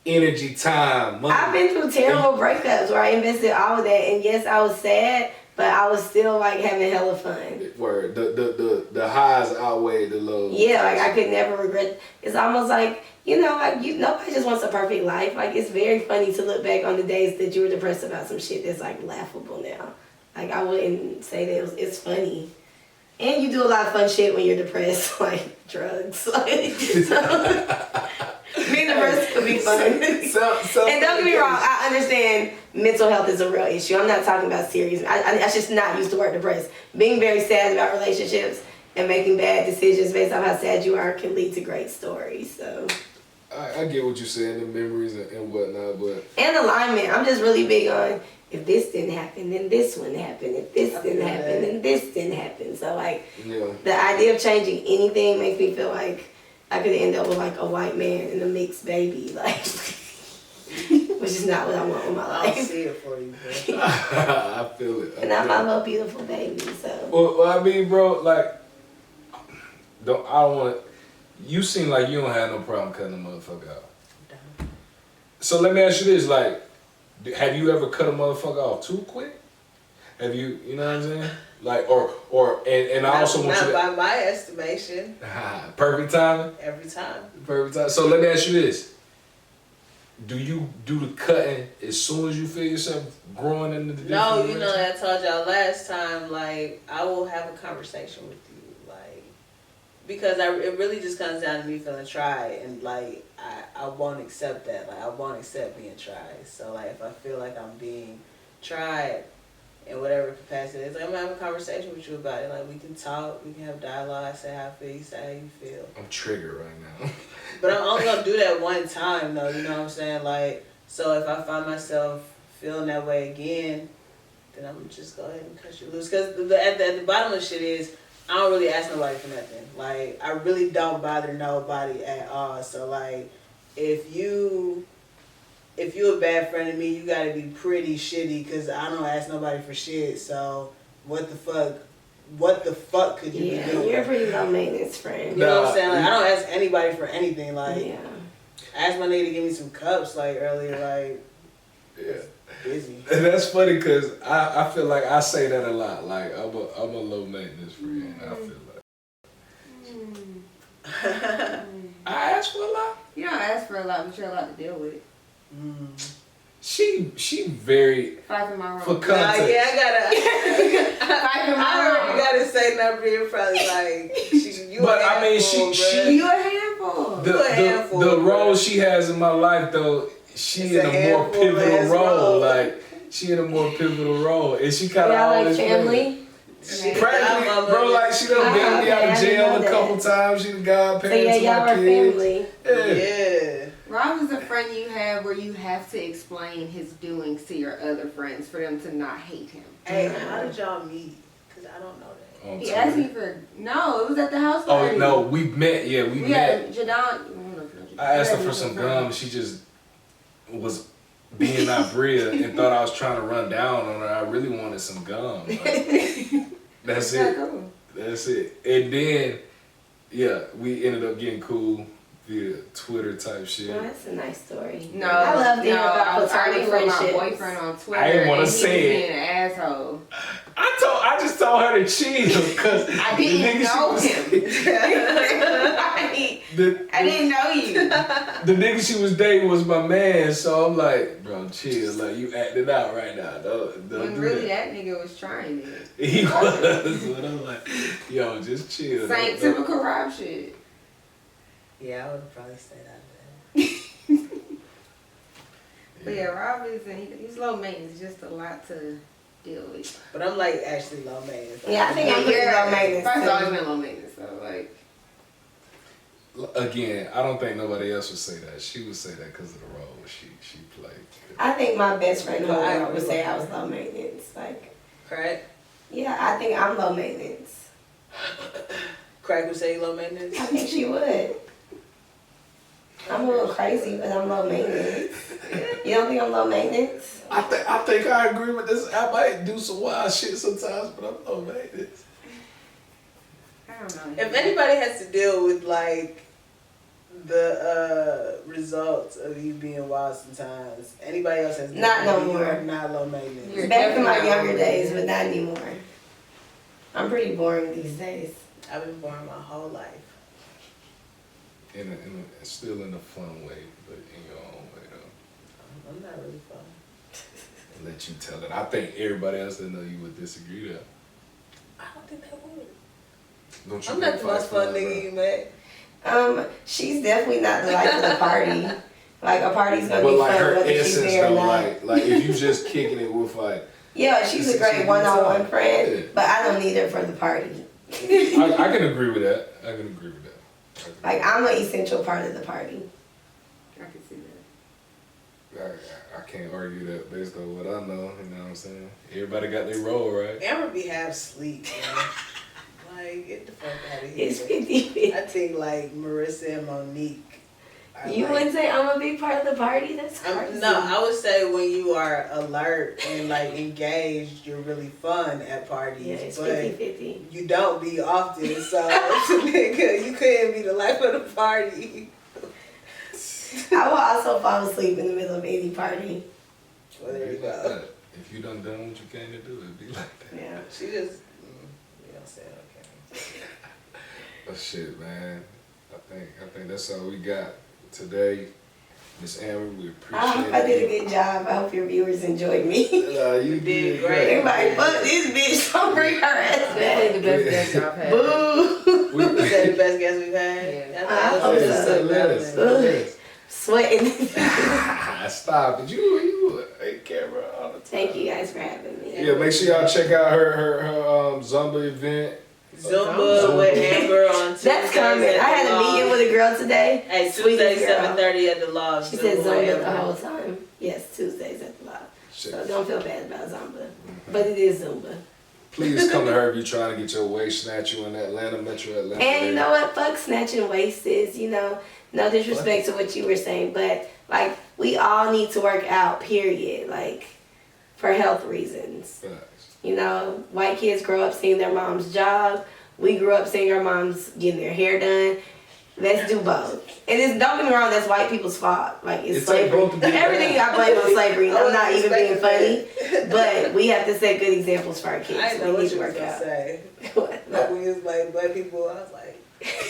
energy, time, money? I've been through terrible breakups where I invested all of that, and yes, I was sad, but I was still like having hella fun. Where the highs outweigh the lows. Yeah, like I could never regret. It's almost like, you know, like nobody just wants a perfect life. Like it's very funny to look back on the days that you were depressed about some shit that's like laughable now. Like I wouldn't say that it's funny. And you do a lot of fun shit when you're depressed, like drugs. Like, being depressed could be fun. And don't get me wrong, I understand mental health is a real issue. I'm not talking about serious. I should not use the word depressed. Being very sad about relationships and making bad decisions based on how sad you are can lead to great stories. So. I get what you're saying, the memories and whatnot, but And alignment. I'm just really big on if this didn't happen, then this wouldn't happen. If this didn't happen, then this didn't happen. So like yeah. the idea of changing anything makes me feel like I could end up with like a white man and a mixed baby, like which is not what I want with my I don't life. see it for you, bro. I feel it. And I'm my little beautiful baby, so Well, I mean, bro, like, I don't want to. You seem like you don't have no problem cutting a motherfucker out. So let me ask you this: like, have you ever cut a motherfucker off too quick? Have you? You know what I'm saying? Like, and I also want not you by my estimation, to perfect timing. every time. Perfect time. So let me ask you this: do you do the cutting as soon as you feel yourself growing into the different No, you know, direction? I told y'all last time, like, I will have a conversation with you, like, because it really just comes down to me feeling tried, and, like, I won't accept that. Like, I won't accept being tried. So, like, if I feel like I'm being tried in whatever capacity it is, like, I'm going to have a conversation with you about it. Like, we can talk, we can have dialogue, I say how I feel, you say how you feel. I'm triggered right now. But I'm only gonna do that one time though, you know what I'm saying? Like, so if I find myself feeling that way again, then I'm gonna just go ahead and cut you loose. Cause at the bottom of the shit is, I don't really ask nobody for nothing. Like, I really don't bother nobody at all. So like, if you a bad friend to me, you gotta be pretty shitty, cause I don't ask nobody for shit. So what the fuck could you be doing? you're a pretty low maintenance friend. You know what I'm saying? Like, I don't ask anybody for anything. Like, Yeah. I asked my nigga to give me some cups, like, earlier, like, Yeah. busy. And that's funny because I feel like I say that a lot. Like I'm a low maintenance friend. I feel like I ask for a lot. You don't ask for a lot, but you're a lot to deal with. She very Fight for my for wrong. context. Yeah, I Fight for I my don't wrong. gotta say nothing being probably like, you But, a I mean, handful, she- bruh. You a handful. The, You a handful, the bro. role she has in my life though, she It's in a a more handful pivotal ass role. role. Like she in a more pivotal role, and she kind of Y'all like always family? She the Practically, godmother. bro, like she done bailed me out okay, I of didn't jail know a that. couple times. She the godparent So yeah, to y'all my are kids. family. Yeah. Rob is a friend you have where you have to explain his doings to your other friends for them to not hate him. Hey, how did y'all meet? Cause I don't know that. On He Twitter. asked me for it was at the house Oh party. no, we met. Yeah, we We met. had Jadon. I don't know if you know Jadon. I asked her We for had some mutual gum, and she just was being not bria and thought I was trying to run down on her. I really wanted some gum. Like, that's Yeah, it. cool. That's it. And then, yeah, we ended up getting cool via Twitter type shit. No, that's a nice story. No, I love hearing about I was platonic arguing with my friendships. boyfriend on Twitter. I didn't wanna and he say was it. being an asshole. I just told her to chill because I didn't know him. I didn't know you. The nigga she was dating was my man, so I'm like, bro, chill. Like, you acting out right now. Don't When do really that. that nigga was trying it. He was. But I'm like, yo, just chill. Same Don't- typical Rob shit. Yeah, I would probably stay out of But yeah, Rob he's low maintenance, just a lot to deal with. that. But I'm like actually low maintenance. Yeah, I think I'm pretty low maintenance. First, too. always been low maintenance, so like. Again, I don't think nobody else would say that. She would say that because of the role she played. I think my best friend No, I would say I was low maintenance. Like, Craig? yeah, I think I'm low maintenance. Craig would say low maintenance? I think she would. I'm a little crazy, but I'm low maintenance. You don't think I'm low maintenance? I think I agree with this. I might do some wild shit sometimes, but I'm low maintenance. I don't know. If anybody has to deal with like the results of you being wild sometimes, anybody else has to Not no you more. are not low maintenance. You're Back in my definitely younger low days, but maintenance. not anymore. I'm pretty boring these days. I've been born my whole life. Still in a fun way, but in your own way though. I'm not really fun. I'll let you tell it. I think everybody else that know you would disagree there. I don't think they would. Don't you I'm think not the most fun bro? nigga you met. She's definitely not the life of the party. Like, a party's gonna But be like fun her whether she's essence there or though, not. like if you just kicking it with like, Yeah, she's a great one-on-one friend, Yeah. but I don't need her for the party. I can agree with that. I can agree with that. Like, I'm an essential part of the party. I can see that. I can't argue that based on what I know. You know what I'm saying? Everybody got their role, right? Amber be half sleep, man. Like, get the fuck out of here. It's 50-50. I think like Marissa and Monique. are You like- wouldn't say I'm a big part of the party? That's crazy. No, I would say when you are alert and like engaged, you're really fun at parties. Yeah, it's but 50-50. you don't be often, so nigga, you couldn't be the life of the party. I will also fall asleep in the middle of any party. Well, there you Be like go. that. If you done what you came to do, it'd be like that. Yeah. She just, you don't say okay. But shit, man. I think that's all we got today. Miss Amber, we appreciate I hope I did a good job. I hope your viewers enjoyed me. You did great. Everybody, fuck this bitch. Don't bring her ass Definitely back. the best guest I've had. Boo. Is that the best guest we've had? Yeah. I I thought it was hope so Yes, relevant. yes. Sweating. Stop it. You a camera all the time. Thank you guys for having me. Yeah, make sure y'all check out her Zumba event. Zumba with Amber on Tuesday. That's coming. I had a meeting with a girl today. Hey, Sweetest Tuesday, girl. 7:30 at the Loft. She said with Zumba Amber. the whole time. Yes, Tuesdays at the Loft. Shit. So don't feel bad about Zumba. But it is Zumba. Please come to her if you're trying to get your waist snatched in Atlanta, Metro Atlanta. And you know what? Fuck snatching waist is, you know, no disrespect to what you were saying, but like we all need to work out, period. Like for health reasons. Facts. You know, white kids grow up seeing their moms jog. We grew up seeing our moms getting their hair done. Let's do both. And it's, don't get me wrong, that's white people's fault. Like it's like slavery. both to be Everything bad. I blame on slavery. I I'm not wasn't even being expecting funny. But we have to set good examples for our kids. I didn't know We what need to you was work gonna out. say. What? Like when you was like black people, I was like,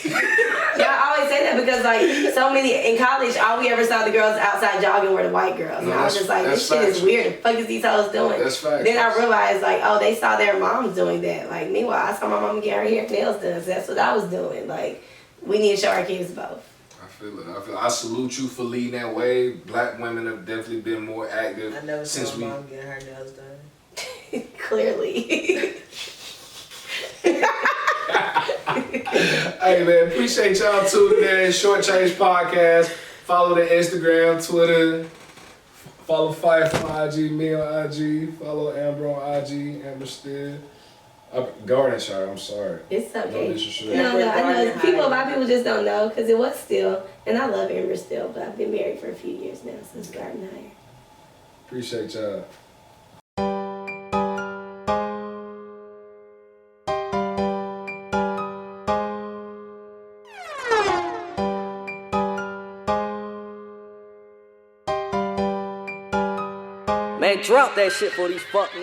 Yeah, I always say that because like so many in college, all we ever saw the girls outside jogging were the white girls, and No, I was that's- just like, this that's shit is facts. weird. The fuck is these hoes doing? That's facts. Then I realized like, oh, they saw their moms doing that. Like meanwhile, I saw my mom get her hair and nails done. So that's what I was doing. Like we need to show our kids both. I feel it. I salute you for leading that way. Black women have definitely been more active I never since saw we. my mom getting her nails done. Clearly. Hey man, appreciate y'all tuning in. Short Change Podcast. Follow the Instagram, Twitter. Follow Fife on IG, me on IG. Follow Amber on IG, Amber Still. Garden Shire, I'm sorry. It's No okay. disrespect. No, I know. Garden People, a High. lot of people just don't know because it was still, and I love Amber still, but I've been married for a few years now since Garden High. Appreciate y'all. Man, drop that shit for these fuck niggas.